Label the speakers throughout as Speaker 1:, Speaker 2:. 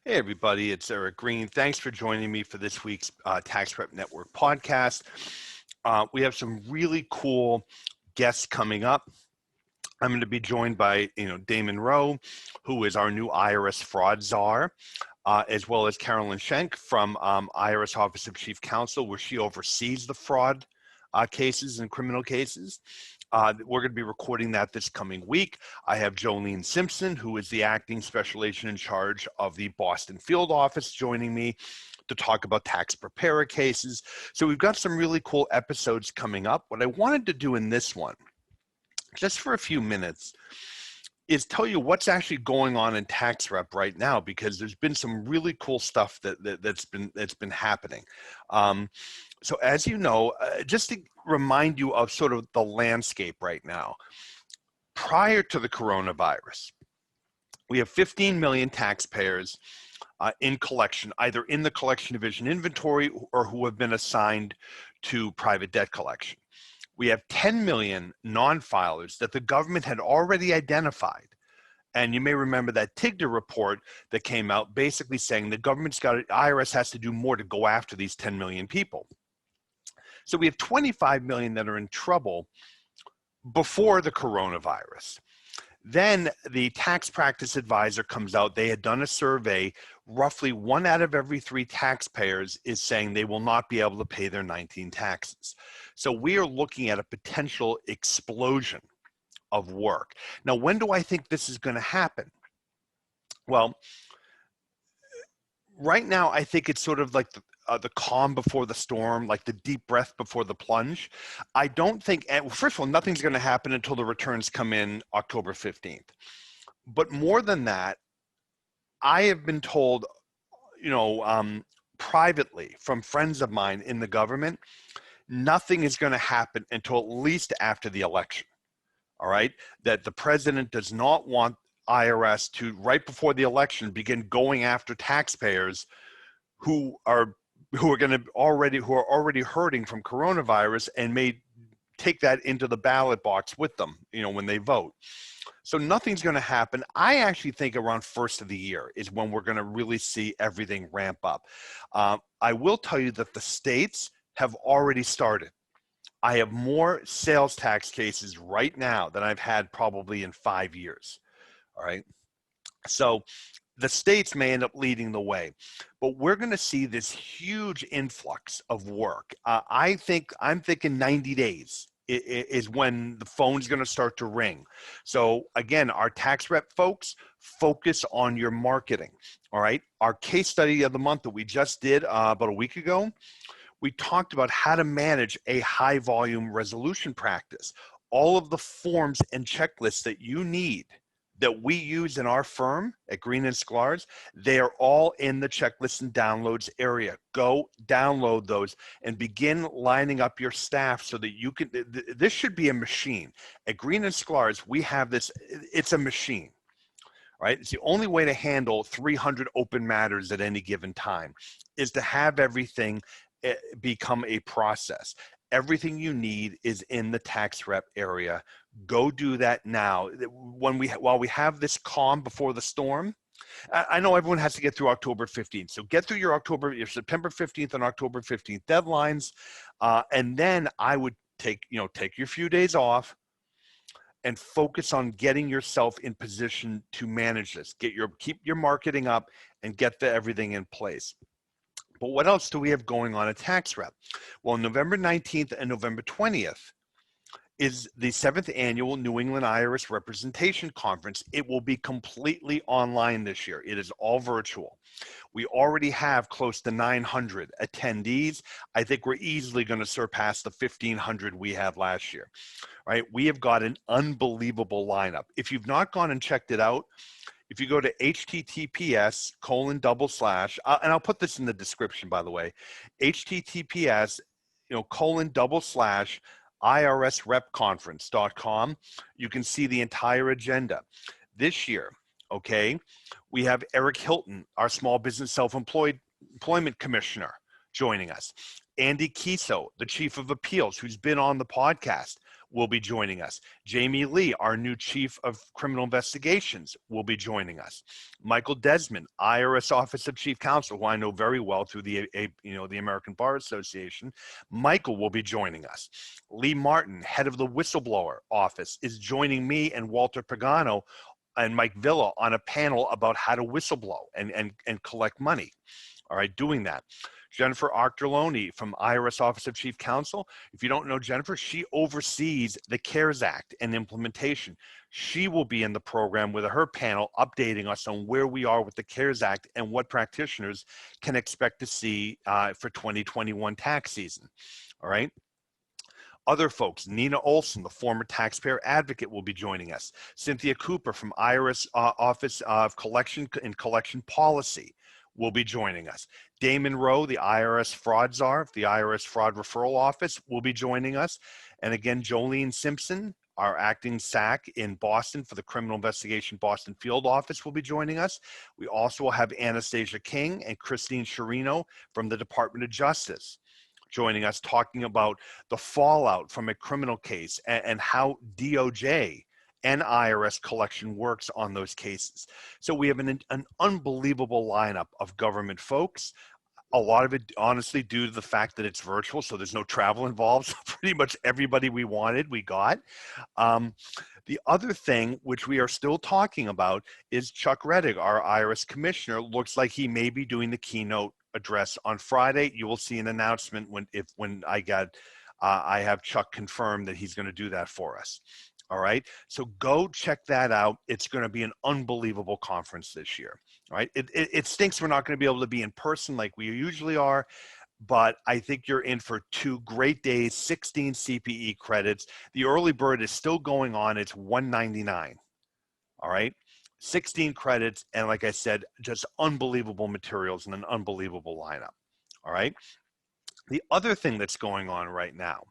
Speaker 1: Hey, everybody, it's Eric Green. Thanks for joining me for this week's Tax Prep Network podcast. We have some really cool guests coming up. I'm going to be joined by, Damon Rowe, who is our new IRS fraud czar, as well as Carolyn Schenk from IRS Office of Chief Counsel, where she oversees the fraud cases and criminal cases. We're going to be recording that this coming week. I have Jolene Simpson, who is the acting special agent in charge of the Boston field office, joining me to talk about tax preparer cases. So we've got some really cool episodes coming up. What I wanted to do in this one, just for a few minutes, is tell you what's actually going on in tax rep right now, because there's been some really cool stuff that's been happening. So as you know, just to remind you of sort of the landscape right now, prior to the coronavirus, we have 15 million taxpayers in collection, either in the collection division inventory or who have been assigned to private debt collection. We have 10 million non-filers that the government had already identified. And you may remember that TIGDA report that came out basically saying the IRS has to do more to go after these 10 million people. So we have 25 million that are in trouble before the coronavirus. Then the tax practice advisor comes out. They had done a survey. Roughly 1 out of every 3 taxpayers is saying they will not be able to pay their 19 taxes. So we are looking at a potential explosion of work. Now, when do I think this is going to happen? Well, right now, I think it's sort of like the calm before the storm, like the deep breath before the plunge. I don't think, first of all, nothing's going to happen until the returns come in October 15th. But more than that, I have been told, privately from friends of mine in the government, nothing is going to happen until at least after the election. All right, that the president does not want IRS to, right before the election, begin going after taxpayers who are already hurting from coronavirus and may take that into the ballot box with them, when they vote. So nothing's going to happen. I actually think around first of the year is when we're going to really see everything ramp up. I will tell you that the states have already started. I have more sales tax cases right now than I've had probably in 5 years. All right. So the states may end up leading the way, but we're going to see this huge influx of work. I'm thinking 90 days is when the phone's going to start to ring. So again, our tax rep folks, focus on your marketing. All right. Our case study of the month that we just did about a week ago, we talked about how to manage a high volume resolution practice. All of the forms and checklists that you need that we use in our firm at Green and Sklar's, they are all in the checklist and downloads area. Go download those and begin lining up your staff so that you can, this should be a machine. At Green and Sklar's, we have this, it's a machine, right? It's the only way to handle 300 open matters at any given time, is to have everything become a process. Everything you need is in the tax rep area. Go do that now. While we have this calm before the storm, I know everyone has to get through October 15th. So get through your September 15th and October 15th deadlines. And then I would take your few days off and focus on getting yourself in position to manage this. Keep your marketing up and get everything in place. But what else do we have going on at tax rep? Well, November 19th and November 20th is the 7th annual New England IRS Representation Conference. It will be completely online this year. It is all virtual. We already have close to 900 attendees. I think we're easily going to surpass the 1,500 we had last year, right? We have got an unbelievable lineup. If you've not gone and checked it out, if you go to https:// and I'll put this in the description, by the way, https:// IRSRepconference.com, you can see the entire agenda. This year, okay, we have Eric Hilton, our Small Business Self-Employment Commissioner, joining us. Andy Kiso, the Chief of Appeals, who's been on the podcast. will be joining us. Jamie Lee, our new Chief of Criminal Investigations, will be joining us. Michael Desmond, IRS Office of Chief Counsel, who I know very well through the American Bar Association. Michael will be joining us. Lee Martin, head of the Whistleblower Office, is joining me and Walter Pagano and Mike Villa on a panel about how to whistleblow and collect money. All right, doing that. Jennifer Octorloni from IRS Office of Chief Counsel. If you don't know Jennifer, she oversees the CARES Act and implementation. She will be in the program with her panel updating us on where we are with the CARES Act and what practitioners can expect to see for 2021 tax season. All right. Other folks, Nina Olson, the former taxpayer advocate, will be joining us. Cynthia Cooper from IRS Office of Collection and Collection Policy will be joining us. Damon Rowe, the IRS Fraud Czar, the IRS Fraud Referral Office, will be joining us. And again, Jolene Simpson, our acting SAC in Boston for the Criminal Investigation Boston Field Office, will be joining us. We also will have Anastasia King and Christine Chirino from the Department of Justice joining us, talking about the fallout from a criminal case and how DOJ and IRS collection works on those cases. So we have an unbelievable lineup of government folks. A lot of it, honestly, due to the fact that it's virtual, so there's no travel involved. So pretty much everybody we wanted, we got. The other thing, which we are still talking about, is Chuck Reddick, our IRS commissioner. Looks like he may be doing the keynote address on Friday. You will see an announcement when I have Chuck confirm that he's going to do that for us. All right, so go check that out. It's going to be an unbelievable conference this year. All right, it stinks we're not going to be able to be in person like we usually are, but I think you're in for 2 great days, 16 CPE credits. The early bird is still going on. It's $199. All right, 16 credits, and like I said, just unbelievable materials and an unbelievable lineup. All right, the other thing that's going on right now,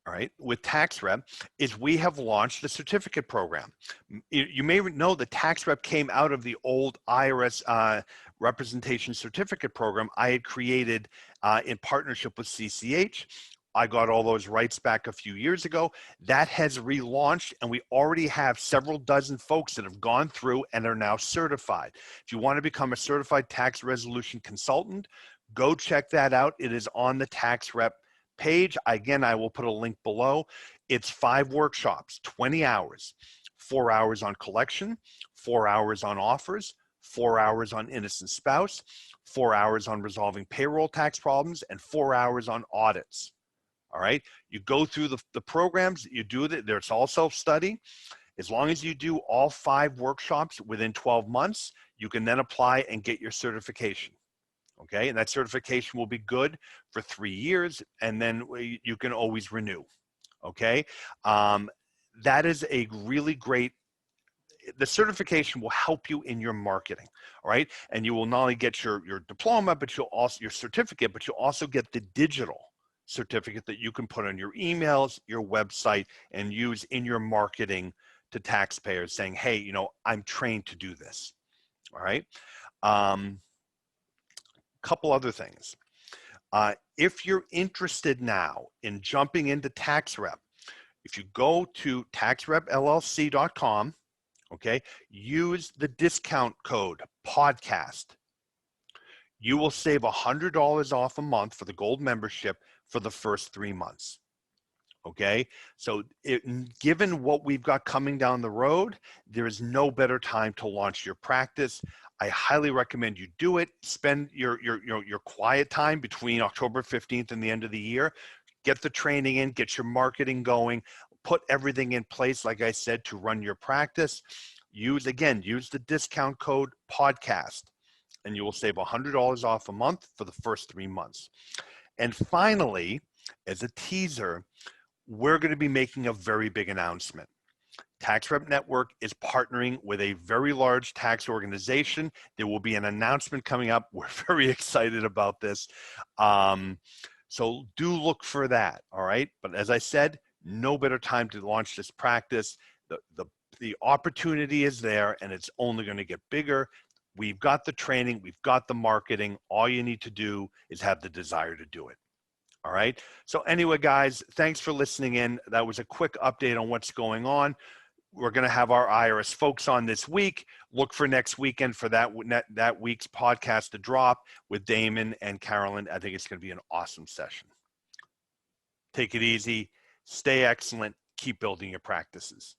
Speaker 1: all right, with Tax Rep, is we have launched the certificate program. You may know the Tax Rep came out of the old IRS representation certificate program I had created in partnership with CCH. I got all those rights back a few years ago. That has relaunched, and we already have several dozen folks that have gone through and are now certified. If you want to become a certified tax resolution consultant, go check that out. It is on the Tax Rep page. Again, I will put a link below. It's 5 workshops, 20 hours, 4 hours on collection, 4 hours on offers, 4 hours on innocent spouse, 4 hours on resolving payroll tax problems, and 4 hours on audits. All right, you go through the programs, you do that. There's all self-study. As long as you do all 5 workshops within 12 months, you can then apply and get your certification. Okay, and that certification will be good for 3 years, and then you can always renew. Okay, that is a really great, the certification will help you in your marketing. All right, and you will not only get your diploma, but you'll also your certificate, but you'll also get the digital certificate that you can put on your emails, your website, and use in your marketing to taxpayers, saying, hey, you know, I'm trained to do this. All right. Couple other things. If you're interested now in jumping into Tax Rep, if you go to taxrepllc.com, okay, use the discount code podcast. You will save $100 off a month for the gold membership for the first 3 months. Okay, so given what we've got coming down the road, there is no better time to launch your practice. I highly recommend you do it. Spend your quiet time between October 15th and the end of the year. Get the training in, get your marketing going, put everything in place, like I said, to run your practice. Use the discount code podcast, and you will save $100 off a month for the first 3 months. And finally, as a teaser, we're going to be making a very big announcement. Tax Rep Network is partnering with a very large tax organization. There will be an announcement coming up. We're very excited about this. So do look for that, all right? But as I said, no better time to launch this practice. The opportunity is there, and it's only going to get bigger. We've got the training. We've got the marketing. All you need to do is have the desire to do it. All right. So anyway, guys, thanks for listening in. That was a quick update on what's going on. We're going to have our IRS folks on this week. Look for next weekend for that week's podcast to drop with Damon and Carolyn. I think it's going to be an awesome session. Take it easy. Stay excellent. Keep building your practices.